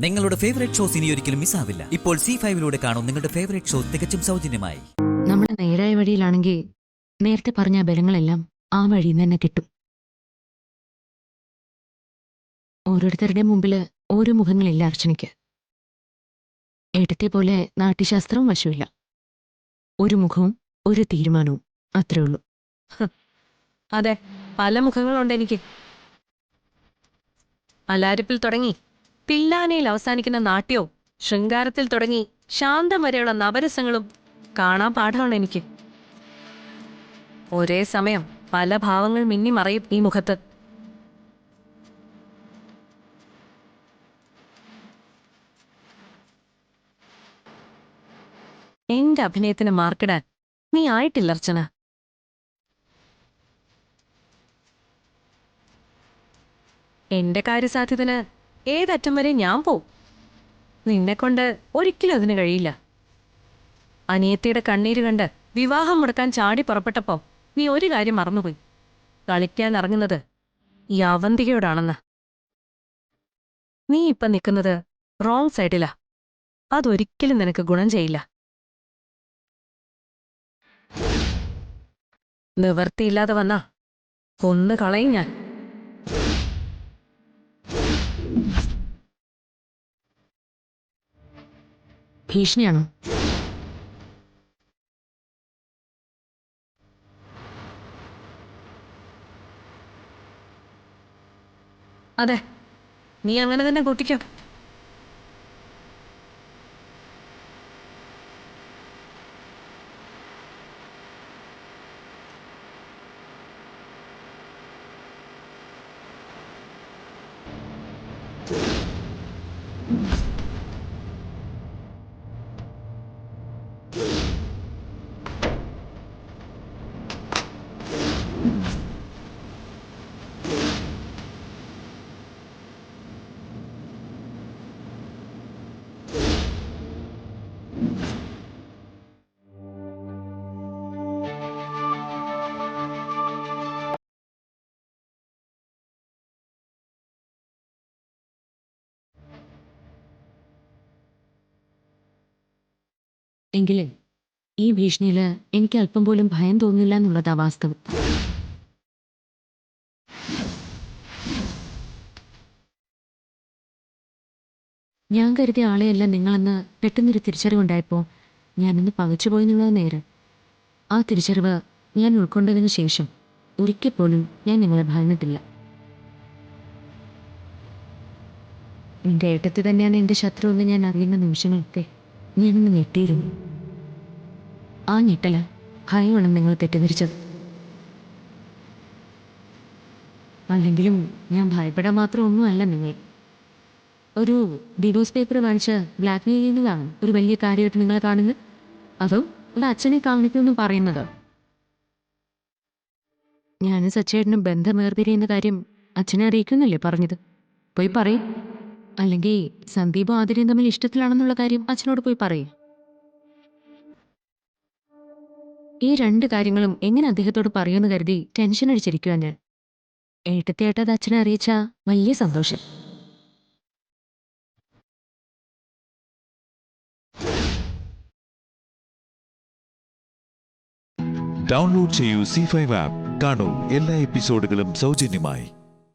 നിങ്ങളുടെ favourite shows ഇനി ഒരിക്കലും മിസ്സാവില്ല. ഇപ്പോൾ C5 കാണും നിങ്ങളുടെ ഫേവറേറ്റ് ഷോ തികച്ചും സൗജന്യമായി. നമ്മൾ നേരായ വഴിയിലാണെങ്കിൽ നേരത്തെ പറഞ്ഞ ബലങ്ങളെല്ലാം ആ വഴിയിൽ തന്നെ കിട്ടും. ഓരോരുത്തരുടെ മുമ്പില് ഓരോ മുഖങ്ങളില്ല അർച്ചനയ്ക്ക്. ഏട്ടത്തെ പോലെ നാട്യശാസ്ത്രവും വശമില്ല. ഒരു മുഖവും ഒരു തീരുമാനവും അത്രേ ഉള്ളൂ. അതെ, പല മുഖങ്ങളുണ്ട് എനിക്ക്. അലാരിപ്പിൽ തുടങ്ങി തില്ലാനയിൽ അവസാനിക്കുന്ന നാട്യവും, ശൃംഗാരത്തിൽ തുടങ്ങി ശാന്തം വരെയുള്ള നവരസങ്ങളും കാണാൻ പാഠമാണ് എനിക്ക്. ഒരേ സമയം പല ഭാവങ്ങൾ മിന്നിമറയും ഈ മുഖത്ത്. എന്റെ അഭിനയത്തിന് മാർക്കിടാൻ നീ ആയിട്ടില്ല അർച്ചന. എന്റെ കാര്യസാധ്യത്തിന് ഏതറ്റം വരെ ഞാൻ പോവും. നിന്നെക്കൊണ്ട് ഒരിക്കലും അതിന് കഴിയില്ല. അനിയത്തിയുടെ കണ്ണീര് കണ്ട് വിവാഹം മുടക്കാൻ ചാടി പുറപ്പെട്ടപ്പോ നീ ഒരു കാര്യം മറന്നുപോയി. കളിക്കാൻ ഇറങ്ങുന്നത് ഈ അവന്തികയോടാണെന്ന്. നീ ഇപ്പം നിൽക്കുന്നത് റോങ് സൈഡിലാ. അതൊരിക്കലും നിനക്ക് ഗുണം ചെയ്യില്ല. നിവർത്തിയില്ലാതെ വന്നാ കൊന്നു കളയും ഞാൻ. ഭീഷണിയാണോ? അതെ, നീ അങ്ങനെ തന്നെ കൂട്ടിക്കോ. എങ്കിലും ഈ ഭീഷണിയില് എനിക്ക് അല്പം പോലും ഭയം തോന്നില്ല എന്നുള്ളതാ വാസ്തവം. ഞാൻ കരുതിയ ആളെയല്ല നിങ്ങളെന്ന് പെട്ടെന്നൊരു തിരിച്ചറിവുണ്ടായപ്പോൾ ഞാനിന്ന് പകച്ചുപോയി എന്നുള്ളത് നേരെ. ആ തിരിച്ചറിവ് ഞാൻ ഉൾക്കൊണ്ടതിന് ശേഷം ഒരിക്കൽ പോലും ഞാൻ നിങ്ങളെ ഭയന്നിട്ടില്ല. എൻ്റെ ഏട്ടത്തി തന്നെയാണ് എൻ്റെ ശത്രു എന്ന് ഞാൻ അറിയുന്ന നിമിഷങ്ങളൊക്കെ ഞാനിന്ന് ഞെട്ടിയിരുന്നു. ആ ഞെട്ടല് ഭയമാണ് നിങ്ങൾ തെറ്റിദ്ധരിച്ചത്. അല്ലെങ്കിലും ഞാൻ ഭയപ്പെടാൻ മാത്രം ഒന്നുമല്ല നിങ്ങൾ. ഒരു ഡിവോഴ്സ് പേപ്പർ കാണിച്ച് ബ്ലാക്ക് മെയിൽ ചെയ്യുന്നതാണ് ഒരു വലിയ കാര്യമായിട്ട് നിങ്ങളെ കാണുന്നത്. അതോ ഒരു അച്ഛനെ കാണിക്കുമെന്ന് പറയുന്നത്? ഞാനും സച്ചേട്ടനും ബന്ധം വേർപിരിയുന്ന കാര്യം അച്ഛനെ അറിയിക്കുന്നില്ലേ പറഞ്ഞത്? പോയി പറയും. അല്ലെങ്കിൽ സന്ദീപും ആതിരയും തമ്മിൽ ഇഷ്ടത്തിലാണെന്നുള്ള കാര്യം അച്ഛനോട് പോയി പറയും. ഈ രണ്ട് കാര്യങ്ങളും എങ്ങനെ അദ്ദേഹത്തോട് പറയുമെന്ന് കരുതി ടെൻഷൻ അടിച്ചിരിക്കുവാ ഞാൻ. ഏട്ടത്തിയായിട്ടത് അച്ഛനെ അറിയിച്ച വലിയ സന്തോഷം. ഡൗൺലോഡ് ചെയ്യൂ C5 ആപ്പ്. കാണൂ എല്ലാ എപ്പിസോഡുകളും സൗജന്യമായി.